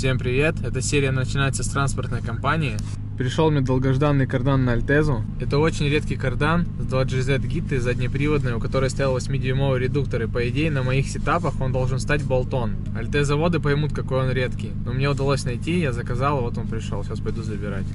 Всем привет! Эта серия начинается с транспортной компании. Пришел мне долгожданный кардан на Альтезу. Это очень редкий кардан с 2GZ гиты заднеприводной, у которой стоял 8-дюймовый редуктор. И по идее на моих сетапах он должен стать болтон. Альтезаводы поймут, какой он редкий. Но мне удалось найти, я заказал, вот он пришел. Сейчас пойду забирать.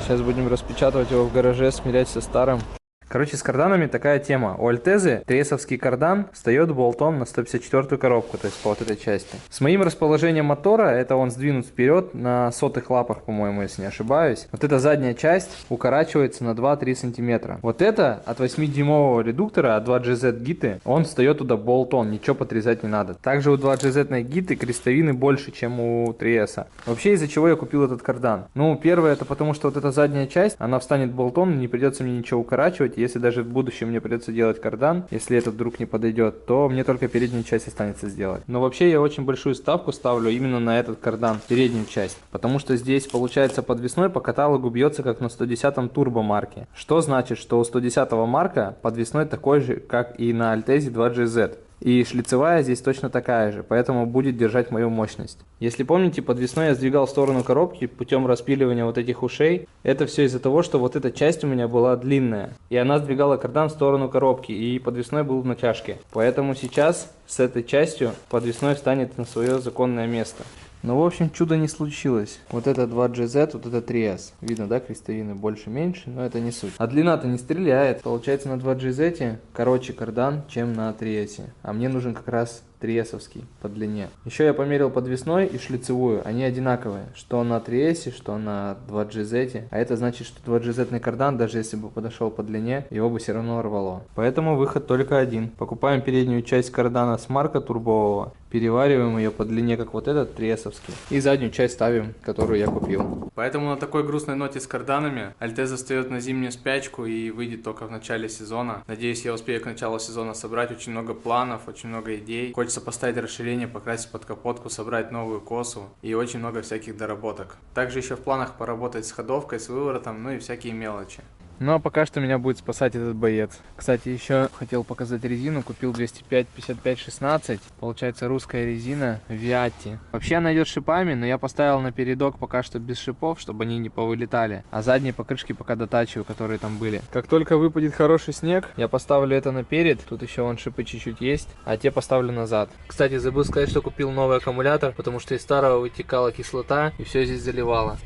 Сейчас будем распечатывать его в гараже, смирять со старым. Короче, с карданами такая тема. У Альтезы тресовский кардан встает болтом на 154-ю коробку, то есть по вот этой части. С моим расположением мотора, это он сдвинут вперед на сотых лапах, по-моему, если не ошибаюсь. Вот эта задняя часть укорачивается на 2-3 сантиметра. Вот это от 8-дюймового редуктора, от 2GZ гиты, он встает туда болтон, ничего подрезать не надо. Также у 2GZ гиты крестовины больше, чем у 3S. Вообще, из-за чего я купил этот кардан? Ну, первое, это потому что вот эта задняя часть, она встанет болтон, не придется мне ничего укорачивать. Если даже в будущем мне придется делать кардан, если этот вдруг не подойдет, то мне только переднюю часть останется сделать. Но вообще я очень большую ставку ставлю именно на этот кардан, переднюю часть. Потому что здесь получается подвесной по каталогу бьется как на 110-м турбо марке. Что значит, что у 110-го марка подвесной такой же, как и на Альтезе 2GZ. И шлицевая здесь точно такая же, поэтому будет держать мою мощность. Если помните, подвесной я сдвигал в сторону коробки путем распиливания вот этих ушей. Это все из-за того, что вот эта часть у меня была длинная. И она сдвигала кардан в сторону коробки, и подвесной был в натяжке. Поэтому сейчас с этой частью подвесной встанет на свое законное место. Ну, в общем, чудо не случилось. Вот это 2GZ, вот это 3S. Видно, да, крестовины больше-меньше, но это не суть. А длина-то не стреляет. Получается, на 2GZ короче кардан, чем на 3S. А мне нужен как раз 3S-овский по длине. Еще я померил подвесной и шлицевую. Они одинаковые. Что на 3S, что на 2GZ. А это значит, что 2GZ кардан, даже если бы подошел по длине, его бы все равно рвало. Поэтому выход только один. Покупаем переднюю часть кардана с марка турбового. Перевариваем ее по длине, как вот этот 3S-овский. И заднюю часть ставим, которую я купил. Поэтому на такой грустной ноте с карданами Альтеза встает на зимнюю спячку и выйдет только в начале сезона. Надеюсь, я успею к началу сезона собрать очень много планов, очень много идей. Хочется поставить расширение, покрасить под капотку, собрать новую косу и очень много всяких доработок. Также еще в планах поработать с ходовкой, с выворотом, ну и всякие мелочи. Ну а пока что меня будет спасать этот боец. Кстати, еще хотел показать резину. Купил 205/55/16. Получается русская резина Виатти. Вообще она идет шипами, но я поставил на передок пока что без шипов, чтобы они не повылетали. А задние покрышки пока дотачиваю, которые там были. Как только выпадет хороший снег, я поставлю это на перед. Тут еще вон шипы чуть-чуть есть, а те поставлю назад. Кстати, забыл сказать, что купил новый аккумулятор, потому что из старого вытекала кислота и все здесь заливало.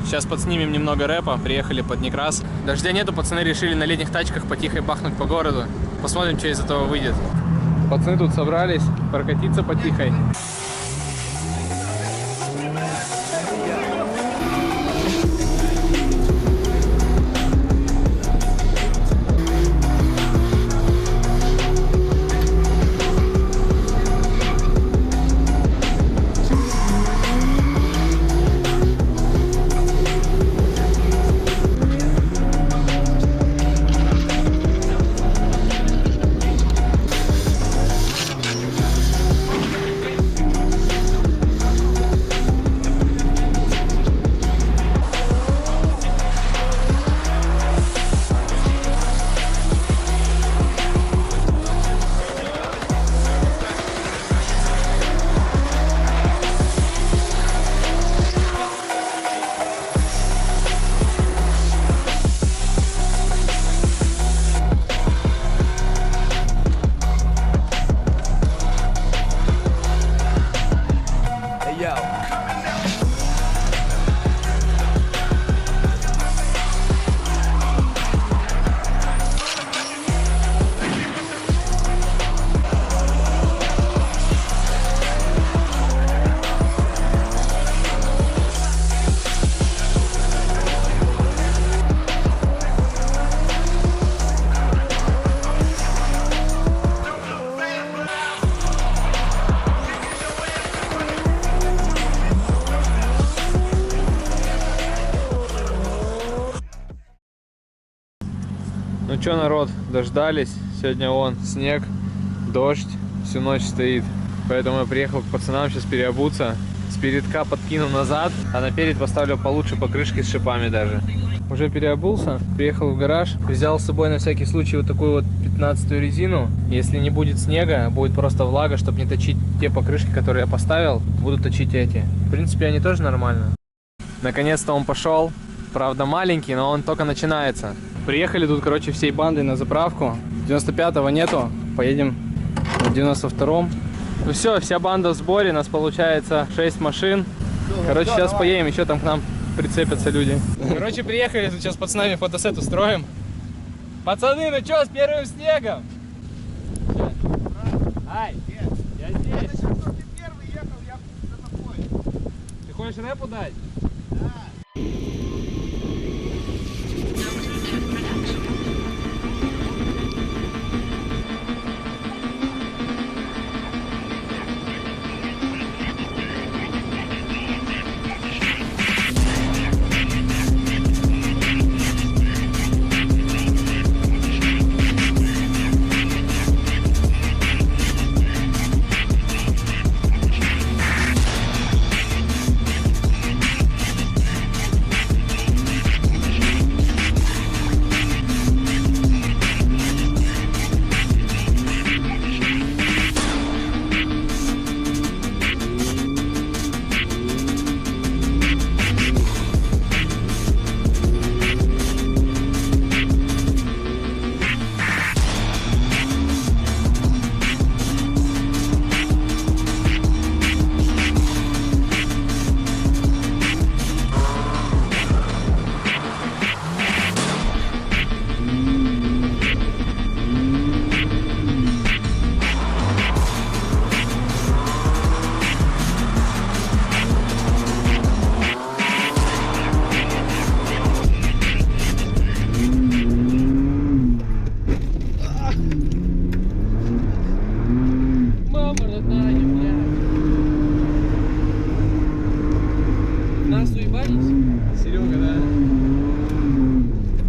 Сейчас подснимем немного рэпа, приехали под Некрас. Дождя нету, пацаны решили на летних тачках потихо бахнуть по городу. Посмотрим, что из этого выйдет. Пацаны тут собрались прокатиться потихой. Ну что, народ, дождались. Сегодня вон снег, дождь, всю ночь стоит. Поэтому я приехал к пацанам сейчас переобуться. С передка подкину назад, а наперед поставлю получше покрышки с шипами даже. уже переобулся, приехал в гараж, взял с собой на всякий случай вот такую вот 15-ю резину. Если не будет снега, будет просто влага, чтобы не точить те покрышки, которые я поставил, буду точить эти. В принципе, они тоже нормально. Наконец-то он пошел. Правда, маленький, но он только начинается. Приехали тут, короче, всей бандой на заправку. 95-го нету, поедем в 92-м. Ну все, вся банда в сборе, нас получается 6 машин. Короче, сейчас поедем, еще там к нам прицепятся люди. Короче, приехали, сейчас с пацанами фотосет устроим. Пацаны, ну что, с первым снегом? Ай, я здесь. Ты первый ехал, я за тобой. Ты хочешь рэпу дать? Да.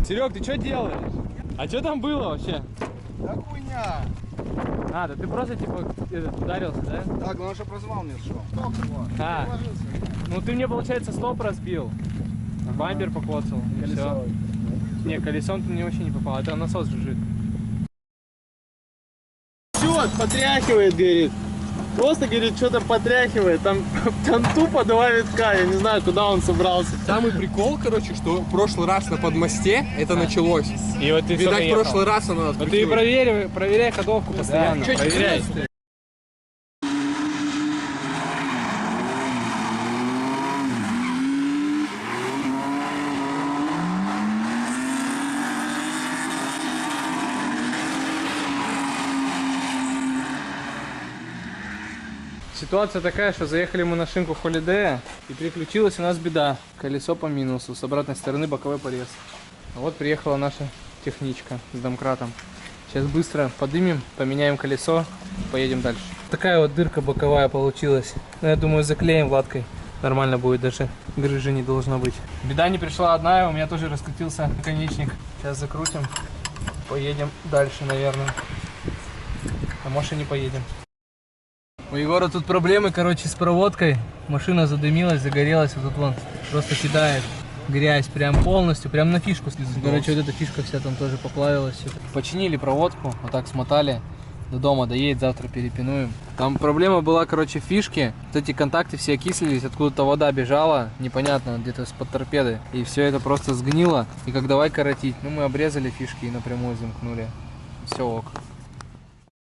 Серег, ты что делаешь? А что там было вообще? Да хуйня. А, да ты просто типа ударился, да? Так, главное, чтобы развал не шел. А, ну ты мне, получается, стоп разбил. Бампер покоцал. Колесо. Не, колесом ты мне вообще не попал, это насос жужжит. Все, потряхивает, говорит. Просто, говорит, что-то потряхивает. Там тупо 2 витка. Я не знаю, куда он собрался. Самый прикол, короче, что в прошлый раз на подмосте это началось. И вот ты Видать, в прошлый раз оно нас вот ты проверяй ходовку постоянно. Да. Проверяй. Ситуация такая, что заехали мы на шинку Холидея, и приключилась у нас беда. Колесо по минусу, с обратной стороны боковой порез. А вот приехала наша техничка с домкратом. Сейчас быстро подымем, поменяем колесо, поедем дальше. Такая вот дырка боковая получилась. Но я думаю, заклеим латкой. Нормально будет, даже грыжи не должно быть. Беда не пришла одна, у меня тоже раскрутился наконечник. Сейчас закрутим, поедем дальше, наверное. А может и не поедем. У Егора тут проблемы, короче, с проводкой. Машина задымилась, загорелась, вот тут вон просто кидает грязь прям полностью, прям на фишку слезет. Короче, вот эта фишка вся там тоже поплавилась. Починили проводку, вот так смотали. До дома доедет, завтра перепинуем. Там проблема была, короче, в фишке. Вот эти контакты все окислились, откуда-то вода бежала, непонятно, где-то с-под торпеды. И все это просто сгнило. И как давай коротить. Ну, мы обрезали фишки и напрямую замкнули. Все ок.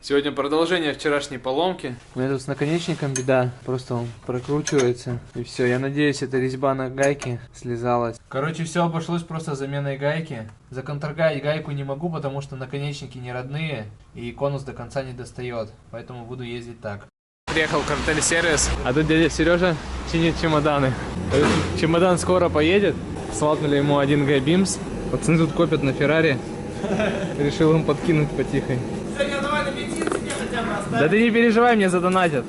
Сегодня продолжение вчерашней поломки. У меня тут с наконечником беда. Просто он прокручивается. И все. Я надеюсь, эта резьба на гайке слезалась. Короче, все обошлось просто заменой гайки. Законтрагать гайку не могу, потому что наконечники не родные. И конус до конца не достает. Поэтому буду ездить так. Приехал в картель-сервис. А тут дядя Сережа чинит чемоданы. Чемодан скоро поедет. Свалкнули ему 1 Г-бимс. Пацаны тут копят на Феррари. Решил им подкинуть потихоньку. Да ты не переживай, мне задонатят.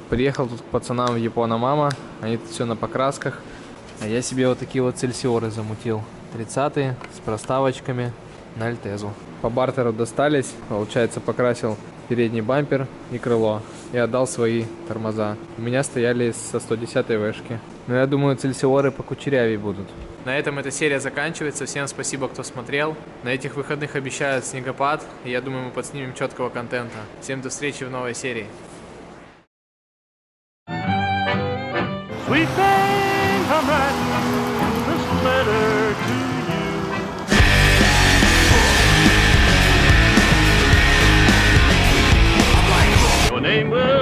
Приехал тут к пацанам в Япона-мама. Они тут все на покрасках. А я себе вот такие вот цельсиоры замутил. 30-е с проставочками на Альтезу. По бартеру достались. Получается, покрасил передний бампер и крыло. и отдал свои тормоза. У меня стояли со 110-й вышки. Но я думаю, цельсиоры покучерявее будут. На этом эта серия заканчивается. Всем спасибо, кто смотрел. На этих выходных обещают снегопад, и я думаю, мы подснимем четкого контента. Всем до встречи в новой серии. Sweet thing, I'm writing this letter to you. Your name will